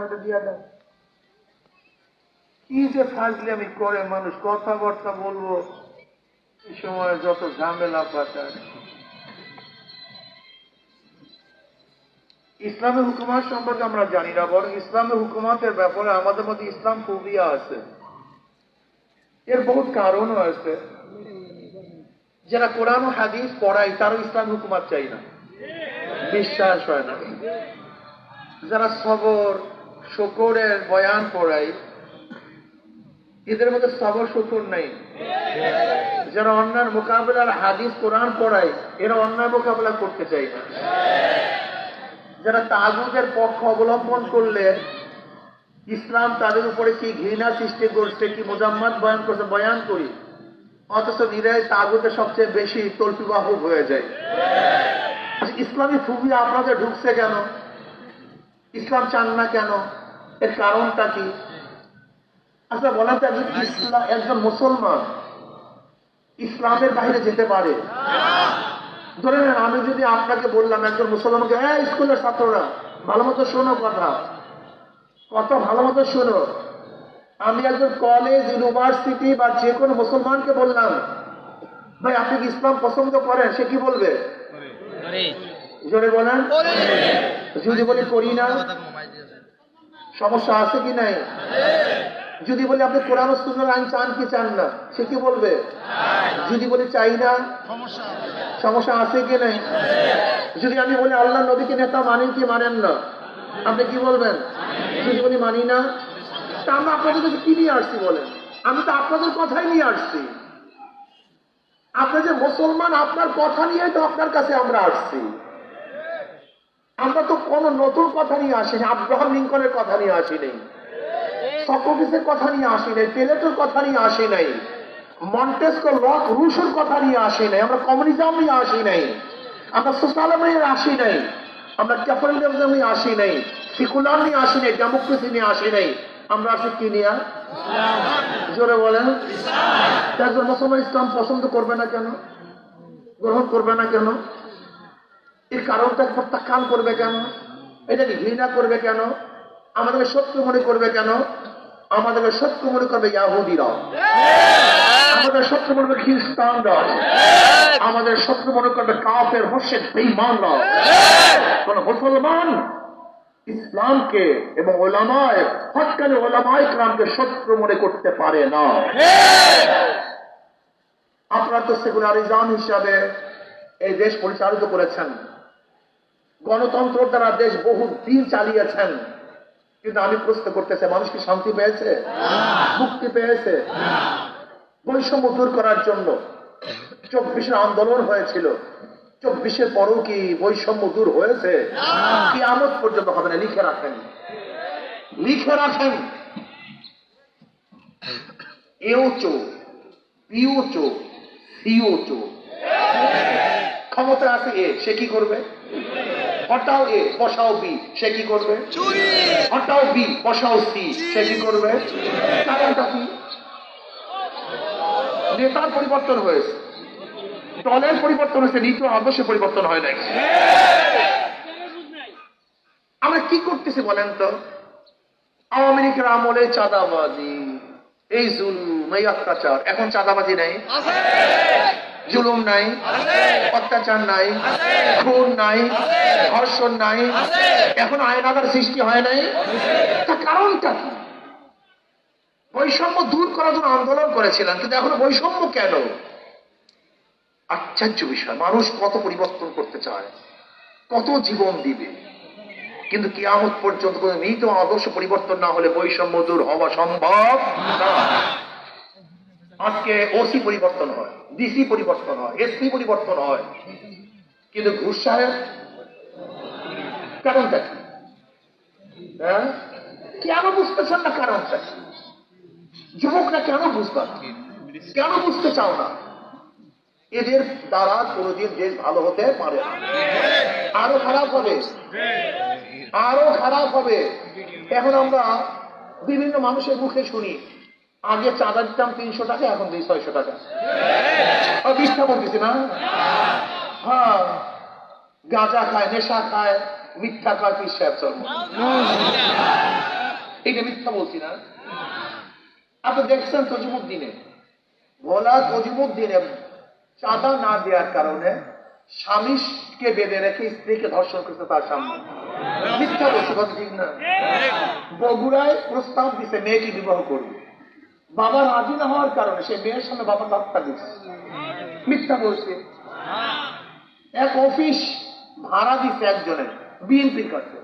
এটা দিয়ে দেন। কি যে ফাজলে আমি করে মানুষ, কথাবার্তা বলবো এই সময় যত ঝামেলা পাঠায়। ইসলামের হুকুমাত সম্পর্কে আমরা জানি না, বরং ইসলামের হুকুমাতের ব্যাপারে আমাদের মধ্যে ইসলাম ফোবিয়া আছে। এর বহুত কারণও আছে। যারা কোরআন ও হাদিস পড়ায় তারও ইসলাম হুকুমাত চাই না, বিশ্বাস হয় না। যারা সবর শুকরের বয়ান পড়ায় এদের মধ্যে সবর শুকর নেই। যারা অন্যায় মোকাবেলার হাদিস কোরআন পড়ায় এরা অন্যায় মোকাবেলা করতে চায় না। যারা তাগুতের পক্ষ অবলম্বন করলে ইসলাম তাদের উপরে কি ঘৃণা সৃষ্টি করছে, কি মোজাম্মত বয়ান করছে বয়ান করি, অথচ নিরায় তাগুতে সবচেয়ে বেশি তল্পিবাহক হয়ে যায়। ইসলামী ফুবি আপনাদের ঢুকছে কেন? ইসলাম চান না কেন? এর কারণটা কি? আচ্ছা বলেন তো, একজন মুসলমান ইসলামের বাইরে যেতে পারে? ধরে নেন আমি যদি আপনাকে বললাম একজন মুসলমানকে, হ্যাঁ স্কুলের ছাত্ররা ভালো মতো শোনো, কথা ভালো মতো শোনো, আমি একজন কলেজ ইউনিভার্সিটি বা যে কোনো মুসলমানকে বললাম, ভাই আপনি কি ইসলাম পছন্দ করেন? সে কি বলবে? জোরে বলেন। যদি বলি করি না, সমস্যা আছে কি নাই? যদি বলি আপনি কোরআন ও সুন্নাহর আইন চান কি চান না, সে কি বলবে? যদি বলি চাই না, সমস্যা আছে কি নাই? যদি আমি বলি আল্লাহ নবীকে নেতা মানেন কি মানেন না, আপনি কি বলবেন? যদি বলি মানি না, তা আমরা আপনাদের কাছে কি নিয়ে আসছি বলেন? আমি তো আপনাদের কথাই নিয়ে আসছি। আপনি যে মুসলমান, আপনার কথা নিয়ে তো আপনার কাছে আমরা আসছি। আমরা তো কোন নতুন কথা নিয়ে আসিনি, আব্রাহাম লিঙ্কনের কথা নিয়ে আসি নাই, সক্রেটিসের কথা নিয়ে আসি নাই, প্লেটোর কথা নিয়ে আসি নাই, মন্টেস্কো লক রুশোর কথা নিয়ে আসি নাই, আমরা কমিউনিজম নিয়ে আসি নাই, আমরা সোশ্যালিজম নিয়ে আসি নাই, আমরা ক্যাপিটালিজম নিয়ে আসি নাই, সেকুলার নিয়ে আসি নাই, ডেমোক্রেসি নিয়ে আসি নাই। আমরা আসি কি নিয়ে? জোরে বলেন। একজন মুসলমান ইসলাম পছন্দ করবে না কেন? গ্রহণ করবে না কেন? এর কারণটা প্রত্যাখ্যান করবে কেন? এটাকে ঘৃণা করবে কেন? আমাদেরকে শত্রু মনে করবে কেন? আমাদেরকে শত্রু মনে করবে ইয়াহুদিরা, আমাদের শত্রু মনে করবে খ্রিস্টানরা, আমাদের শত্রু মনে করবে কাফের মুশরিক বেঈমানরা। কোন মুসলমান ইসলামকে এবং ওলামায়ে হক্কানি ওলামায়ে কেরামকে শত্রু মনে করতে পারে না। আপনারা তো সেকুলারিজম হিসাবে এই দেশ পরিচালিত করেছেন, গণতন্ত্র দ্বারা দেশ বহু দিন চালিয়েছেন, কিন্তু আমি প্রশ্ন করতেছি, মানুষ কি শান্তি পেয়েছে? মুক্তি পেয়েছে? বৈষম্য দূর করার জন্য 24 আন্দোলন হয়েছিল, 24 পরও কি বৈষম্য দূর হয়েছে? কিয়ামত পর্যন্ত হবে না। লিখে রাখেন, লিখে রাখেন। এও চোখ, পিও চোখ, সিও চোখ। ক্ষমতা আছে এ, সে কি করবে? হটাও এ বসাও বি, সে কি করবে? হটাও বি বসাও সি, সে কি করবে? কারণটা কি? নেতার পরিবর্তন হয়েছে, দলের পরিবর্তন হয়েছে, নীতি আদর্শের পরিবর্তন হয় নাই। আমরা কি করতেছি বলেন তো? আওয়ামী লীগের আমলে চাঁদাবাজি, এই জুলুম, এই অত্যাচার। এখন চাঁদাবাজি নাই, জুলুম নাই, অত্যাচার নাই, খুন নাই, ধর্ষণ নাই, এখন আইনাগার সৃষ্টি হয় নাই। তার কারণটা কি? বৈষম্য দূর করার জন্য আন্দোলন করেছিলাম, কিন্তু এখন বৈষম্য কেন? আশ্চর্য বিষয়, মানুষ কত পরিবর্তন করতে চায়, কত জীবন দিবে, কিন্তু কিয়ামত পর্যন্ত কোন নীতি ও আদর্শ পরিবর্তন না হলে বৈষম্য দূর হওয়া সম্ভব না। আজকে ওসি পরিবর্তন হয়, ডিসি পরিবর্তন হয়, এসপি পরিবর্তন হয়, কিন্তু ঘুষ সাহেব কারণটা কি? হ্যাঁ, কেন বুঝতেছেন না কারণটা কি? যুবকরা কেন বুঝবে না? কেন বুঝতে চাও না? এদের দ্বারা কোনদিন দেশ ভালো হতে পারে না, আরো খারাপ হবে, আরো খারাপ হবে। এখন আমরা বিভিন্ন মানুষের মুখে শুনি, আগে চাঁদা দিতাম 300 টাকা, এখন দিই 600 টাকা। মিথ্যা বলতেছি না? হ্যাঁ, গাঁজা খায়, নেশা খায়, মিথ্যা খায়, পীর সাহেব চলবে। এইটা মিথ্যা বলছি না? আপনি দেখছেন তজিমুদ্দিনে, ভোলা তজিমুদ্দিনে চাঁদা না দেওয়ার কারণে স্বামীকে বেঁধে রেখে স্ত্রীকে ধর্ষণ করতে তার সামনে। মিথ্যা বলছি, কথা ঠিক না? বগুড়ায় প্রস্তাব দিছে মেয়েকে বিবাহ করবে, বাবা রাজি না হওয়ার কারণে সে মেয়ের সামনে বাবা হত্যা দিচ্ছে। মিথ্যা বলছে। এক অফিস ভাড়া দিচ্ছে একজনের বিএনপির কাছে,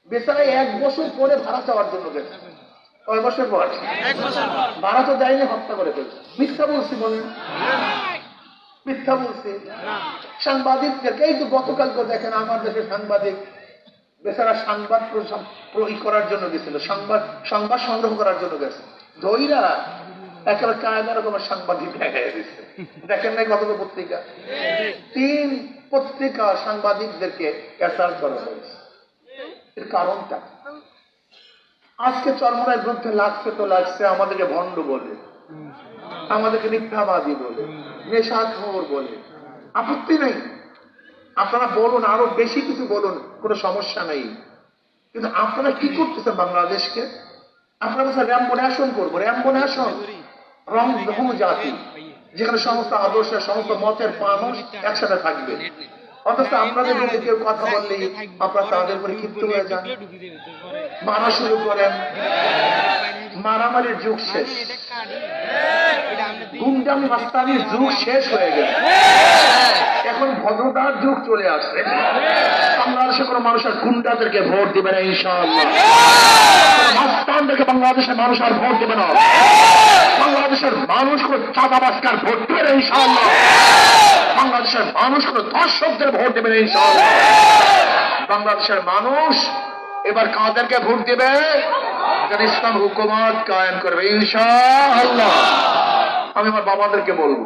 বেচারা 1 বছর পরে ভাড়া চাওয়ার জন্য গেছে। কয় বছর পর? 1 বছর পর। ভাড়া তো দেয়নি, হত্যা করে ফেলছে। মিথ্যা বলছি বলেন? মিথ্যা বলছি। সাংবাদিকদেরকে এই তো গতকালকে দেখেন আমার দেশের সাংবাদিক বেচারা সংবাদ করার জন্য গেছিল, সংবাদ সংগ্রহ করার জন্য গেছে, ধৈরা একেবারে কায়দা রকমের সাংবাদিক দেখাই দিচ্ছে। দেখেন নাই কতগুলো পত্রিকা? 3 পত্রিকা সাংবাদিকদেরকে অ্যাসাল্ট করা হয়েছে। এর কারণটা আজকে চরমরায় গ্রন্থে লাগছে তো লাগছে, আমাদেরকে ভণ্ড বলে, আমাদেরকে মিথ্যাবাদী বলে, নেশাখোর বলে। আপত্তি নেই, আপনারা বলুন, আরো বেশি কিছু বলুন, কোনো সমস্যা নেই। কিন্তু আপনারা কি করতেছেন বাংলাদেশকে? আপনারা বলছেন র্যাম্বো ন্যাশন করবো, র্যাম্বো ন্যাশন, রং জাতি, যেখানে সমস্ত আদর্শের সমস্ত মতের মানুষ একসাথে থাকবে। অথচ আপনাদের মধ্যে কেউ কথা বললেই আপনারা তাদের উপরে ক্ষিপ্ত হয়ে যান, মারা শুরু করেন। মারামারির যুগ শেষ, গুন্ডামি মাস্তানির যুগ শেষ হয়ে গেছে, এখন ভদ্রতার যুগ চলে আসছে। বাংলাদেশে কোনো মানুষের গুন্ডাদেরকে ভোট দিবে না ইনশাআল্লাহ, মাস্তানদেরকে বাংলাদেশের মানুষ আর ভোট দেবে না, বাংলাদেশের মানুষ কোনো চাঁদাবাজকার ভোট দেবে না ইনশাআল্লাহ, বাংলাদেশের মানুষ কোনো দর্শকদের ভোট দেবে না ইনশাআল্লাহ। বাংলাদেশের মানুষ এবার কাদেরকে ভোট দেবে? যারা ইসলাম হুকুমত কায়েম করবে ইনশাআল্লাহ। আমি আমার বাবাদেরকে বলবো,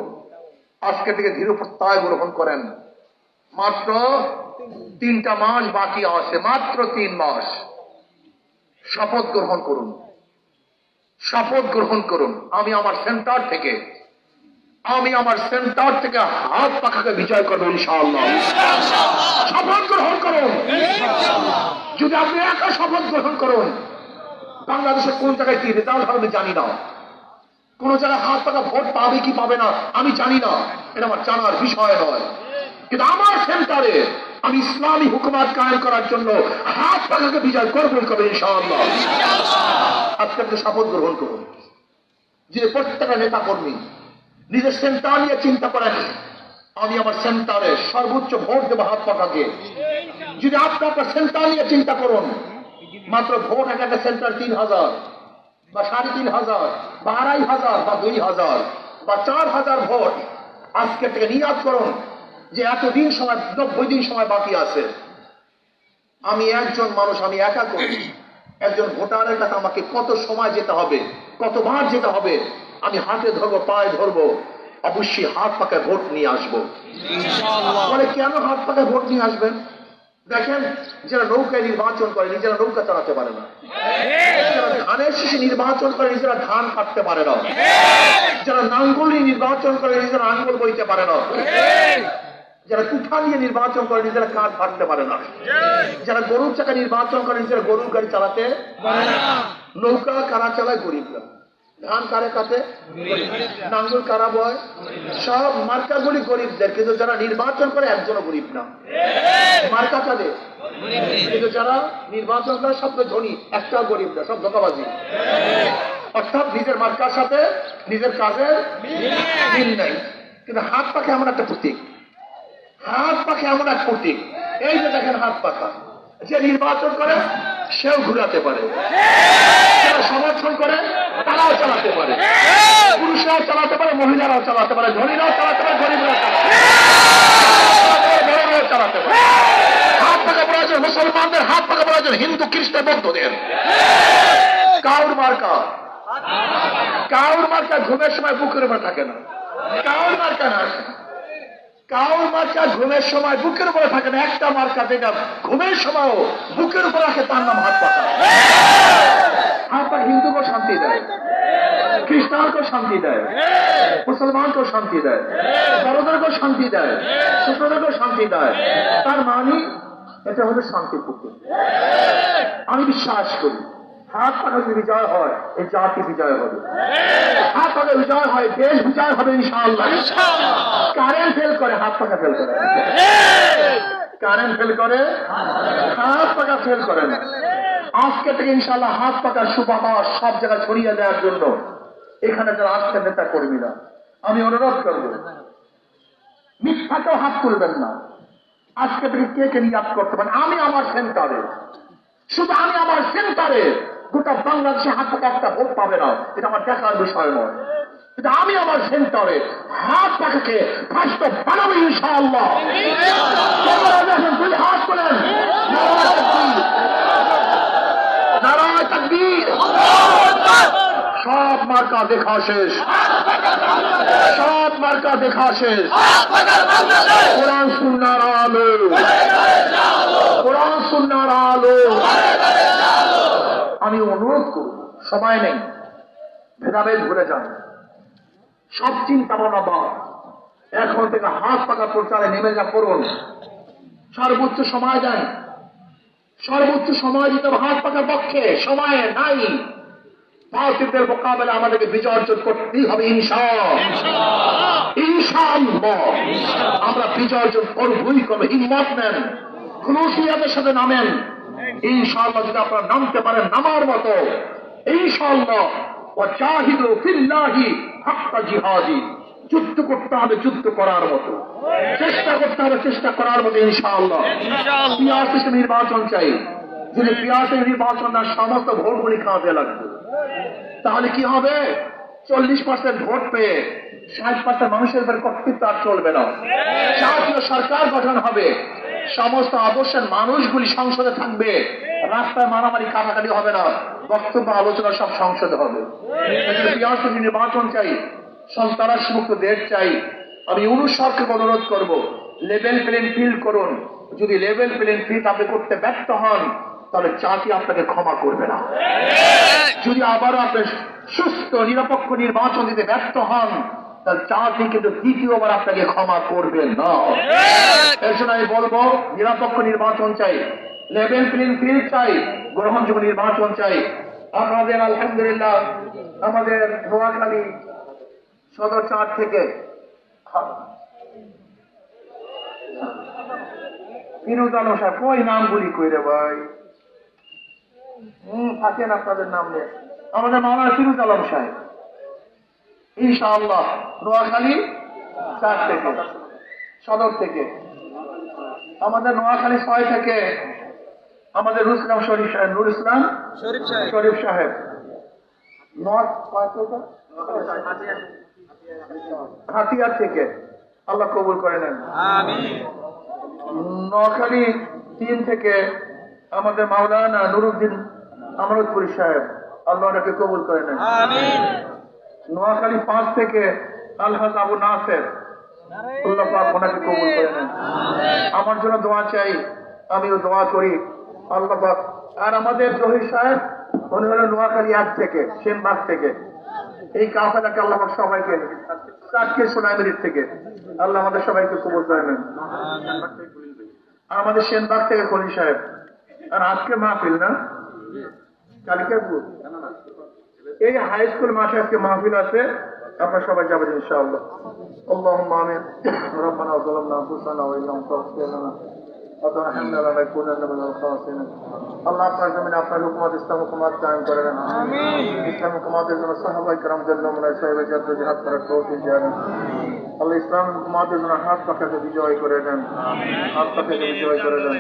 আজকে থেকে দৃঢ় প্রত্যয় গ্রহণ করেন। মাত্র 3টা মাস বাকি আছে, মাত্র 3 মাস। শপথ গ্রহণ করুন, শপথ গ্রহণ করুন। আমি আমার সেন্টার থেকে হাত পাখাকে বিজয় করবো ইনশাআল্লাহ। শপথ গ্রহণ করুন। যদি আপনি একা শপথ গ্রহণ করুন, বাংলাদেশের কোন জায়গায় কি রেজাল্ট হবে জানি না, কোন জায়গায় হাত পাকা ভোট পাবে কি পাবে না আমি জানি না, এটা আমার জানার বিষয় নয়। কিন্তু আমার সেন্টারে আমি ইসলামী হুকুমত কায়েম করার জন্য হাত পাখাকে বিজয় করবই করবে ইনশাআল্লাহ। আজকে আপনি শপথ গ্রহণ করুন। যে প্রত্যেকটা নেতা কর্মী নিজের সেন্টার নিয়ে চিন্তা করেন, আমি আমার সেন্টারে সর্বোচ্চ ভোট দেবো হাত পাখাকে। যদি আপনি আপনার সেন্টার নিয়ে চিন্তা করুন, মাত্র ভোট একটা সেন্টার 3000 বা 3500 বা 2500 বা 2000 বা 4000 ভোট। আজকে থেকে নিয়াত করুন যে এতদিন সময়, 90 দিন সময় বাকি আছে। আমি একজন মানুষ, আমি একা করি, একজন ভোটারের কাছে আমাকে কত সময় যেতে হবে, কতবার যেতে হবে, আমি হাতে ধরবো, পায়ে ধরবো, অবশ্যই হাত পাকায় ভোট নিয়ে আসবো ইনশাআল্লাহ। বলে কেন হাত পাকায় ভোট নিয়ে আসবেন? দেখেন, যারা নৌকায় নির্বাচন করে নিজেরা নৌকা চালাতে পারে না, যারা ধানের শীষে নির্বাচন করে নিজেরা ধান কাটতে পারে না, যারা নাঙ্গল নিয়ে নির্বাচন করে নিজেরা নাঙ্গল বইতে পারে না, যারা কুঠা নিয়ে নির্বাচন করে নিজেরা কাঠ ফাটতে পারে না, যারা গরুর চাকা নির্বাচন করে নিজেরা গরুর গাড়ি চালাতে পারে না। নৌকা কারা চালায়? গরিবরা। ধান কারে কাটে? নাঙ্গল কারা বয়? সব মার্কাগুলি গরিবদের, কিন্তু যারা নির্বাচন করে একজনও গরিব না। মার্কা কাদের? কিন্তু যারা নির্বাচন করে সব ধনী, একটাও গরিব না, সব ধোঁকাবাজি। অর্থাৎ নিজের মার্কার সাথে নিজের কাজের মিল নাই। কিন্তু হাত পাখা এমন একটা প্রতীক, হাত পাখা এমন এক প্রতীক। এই যে দেখেন হাত পাখা, যে নির্বাচন করে সেও ঘুরাতে পারে, যারা সমর্থন করে তারাও চালাতে পারে, পুরুষরাও চালাতে পারে, মহিলারাও চালাতে পারে, ধনীরাও চালাতে পারে, গরিবরাও চালাতে পারে, বড়রাও চালাতে পারে। হাত পাকা প্রয়োজন মুসলমানদের, হাত পাকা প্রয়োজন হিন্দু খ্রিস্টান বৌদ্ধদের। কাউর মার্কা, কাউর মার্কা ঘুমের সময় বুকের উপর থাকে না, কাউর মার্কা না, কাউর মার্কা ঘুমের সময় বুকের উপরে থাকে না। একটা মার্কা যেটা ঘুমের সময়ও বুকের উপর রাখে, তার নাম হাত পাকা। হাত পাকা হিন্দুকেও শান্তি দেয়, খ্রিস্টানকেও শান্তি দেয়, মুসলমানকেও শান্তি দেয়, বড়দেরকেও শান্তি দেয়, ছোটদেরকেও শান্তি দেয়। তার মানে এটা হলো শান্তির পুকুর। আমি বিশ্বাস করি হাত পাখা যদি বিজয় হয় এই জাতি বিজয় হবে। হাত পাখা বিজয় হয় দেশ বিজয় হবে ইনশাআল্লাহ। কারেন্ট ফেল করে হাত পাখা ফেল করে, কারেন্ট ফেল করে হাত পাখা ফেল করে না। আজকে থেকে ইনশাআল্লাহ হাত পাকার সুবাতাস সব জায়গায় ছড়িয়ে দেওয়ার জন্য এখানে যারা আসছেন নেতা কর্মীরা, আমি অনুরোধ করব মিথ্যাকেও হাত তুলবেন না। আজকে থেকে কে কে নিয়াত করতে পারেন আমি আমার সেন্টারে, শুধু আমি আমার সেন্টারে গোটা বাংলাদেশে হাত পাকা একটা ভোট পাবে না, এটা আমার দেখার বিষয় নয়। কিন্তু আমি আমার সেন্টারে হাত পাকাকে ফার্স্ট বানাবো ইনশাআল্লাহ। দুই হাত করেন নারায়ে তাকবীর। সব মার্কা দেখা শেষ, সব মার্কা দেখা শেষ। কোরআন সুন্নাহর আলো, কোরআন সুন্নাহর আলো। আমি অনুরোধ করব সবাই নেই, ভেদাভেদ ভুলে যান, সব চিন্তা ভাবনা বাদ, এখন থেকে হাত পাকা প্রচারে নেমে যা করুন। সর্বোচ্চ সময় দেন, সর্বোচ্চ সময় দিতে হাত পাকার পক্ষে সময় নাই। বাতিলদের মোকাবেলা আমাদেরকে বিজয় অর্জন করতেই হবে ইনশাআল্লাহ। আমরা বিজয় অর্জন করবই করবো। হিম্মত নেন, খুলুসিয়াতের সাথে নামেন ইনশাআল্লাহ। যদি আপনারা নামতে পারেন নামার মতো ইনশাআল্লাহ, ওয়াজাহিদু ফিল্লাহি হাক্কা জিহাদি, যুদ্ধ করতে হবে যুদ্ধ করার মতো, চেষ্টা করতে হবে চেষ্টা করার মতো ইনশাআল্লাহ। পিয়াসে নির্বাচন চাই, যদি পিয়াসে নির্বাচন না সমস্ত ভোটগুলি খাওয়াতে লাগবে, তাহলে কি হবে? 40% ভোট পেয়ে 60% মানুষের উপর কর্তৃত্ব আর চলবে না। জাতীয় সরকার গঠন হবে, সমস্ত আদর্শের মানুষগুলি সংসদে থাকবে, রাস্তায় মারামারি কাটাকাটি হবে না, বক্তব্য আলোচনা সব সংসদে হবে। পিয়াসে নির্বাচন চাই, সন্ত্রাসমুক্ত দেশ চাই। আমি সরকারকে অনুরোধ করব লেভেল প্লেইং ফিল্ড করুন। যদি লেভেল প্লেইং ফিল্ড আপনি করতে ব্যর্থ হন তাহলে জাতি আপনাকে ক্ষমা করবে না। যদি আবারও আপনি সুস্থ নিরপেক্ষ নির্বাচন দিতে ব্যর্থ হন তাহলে জাতি কিন্তু দ্বিতীয়বার আপনাকে ক্ষমা করবে না। এর জন্য আমি বলবো নিরপেক্ষ নির্বাচন চাই, লেভেল প্লেইং ফিল্ড চাই, গ্রহণযোগ্য নির্বাচন চাই। আমাদের আলহামদুলিল্লাহ আমাদের নোয়াখালী সদর 4 থেকে ফিরোজ আলম সাহেব, কই নামগুলি কই রে ভাই? থাকেন আপনাদের নাম নিয়ে। আমাদের মাওলানা ফিরোজ আলম সাহেব ইনশাআল্লাহ নোয়াখালী 4 থেকে সদর থেকে। আমাদের নোয়াখালী 6 থেকে আমাদের নুর ইসলাম শরীফ সাহেব, নুর ইসলাম শরীফ সাহেব হাতিয়ার থেকে, আল্লাহ কবুল করে নেন। নোয়াখালী 3 থেকে আমাদের মাওলানা নুরুদ্দিন আমরতপুরি সাহেব, আল্লাহ ওনাকে কবুল করে নেন। নোয়াখালী 5 থেকে আলহাজ আবু নাসের, আল্লাহ পাক ওনাকে কবুল করে নেন। আমার জন্য দোয়া চাই, আমিও দোয়া করি আল্লাহ পাক। আর আমাদের জহির সাহেব উনি হলেন নোয়াখালী 1 থেকে সেনবাগ থেকে। এই কাফেলাকে আল্লাহ পাক সবাইকে, চারকে সোনাইমুড়ি থেকে আল্লাহ আমাদের সবাইকে কবুল করে নেন। আমাদের সেনবাগ থেকে খলিল সাহেব। আর আজকে মাহফিল না, কালকে এই হাই স্কুল মাঠে আজকে মাহফিল আছে, আপনারা সবাই যাবেন ইনশাআল্লাহ। আল্লাহুম্মা আমিন। রব্বানা যালামনা আনফুসানা ওয়া ইল্লাম তাগফির লানা ওয়া তারহামনা লানাকুনান্না মিনাল খাসিরিন। আল্লাহ আপনার জমিনে আপনার হুকুমত ইসলাম হুকুমত কায়েম করে দেন। আমিন। ইসলাম হুকুমতের জন্য সাহাবায়ে কেরামদের নমুনায় সাহেবে জাদু জিহাদ করার তৌফিক দেন। আল্লাহ ইসলাম হুকুমতের জন্য হাত পাখাকে বিজয় করে দেন, হাত পাখাকে বিজয় করে দেন।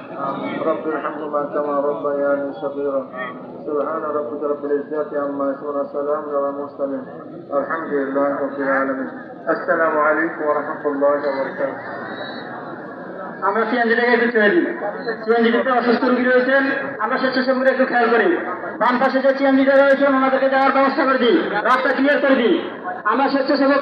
রব্বির হামহুমা কামা রাব্বায়ানি সগীরা। সুবহান রাব্বিকা রাব্বিল ইজ্জাতি আম্মা ইয়াসিফুন ওয়া সালামুন আলাল মুরসালিন আলহামদুলিল্লাহি রাব্বিল আলামিন। আসসালামু আলাইকুম ওয়া রাহমাতুল্লাহি ওয়া বারাকাতুহু। আমরা সিএনজিটাকে একটু ছেড়ে দিই। সিএনজিতে অসুস্থ রোগী রয়েছেন, আমরা স্বেচ্ছাসেবকরা একটু খেয়াল করি। বাম পাশে যে সিএনজিটা রয়েছেন ওনাদেরকে দেওয়ার ব্যবস্থা করে দিই, রাস্তা ক্লিয়ার করে দিই। আমরা স্বেচ্ছাসেবক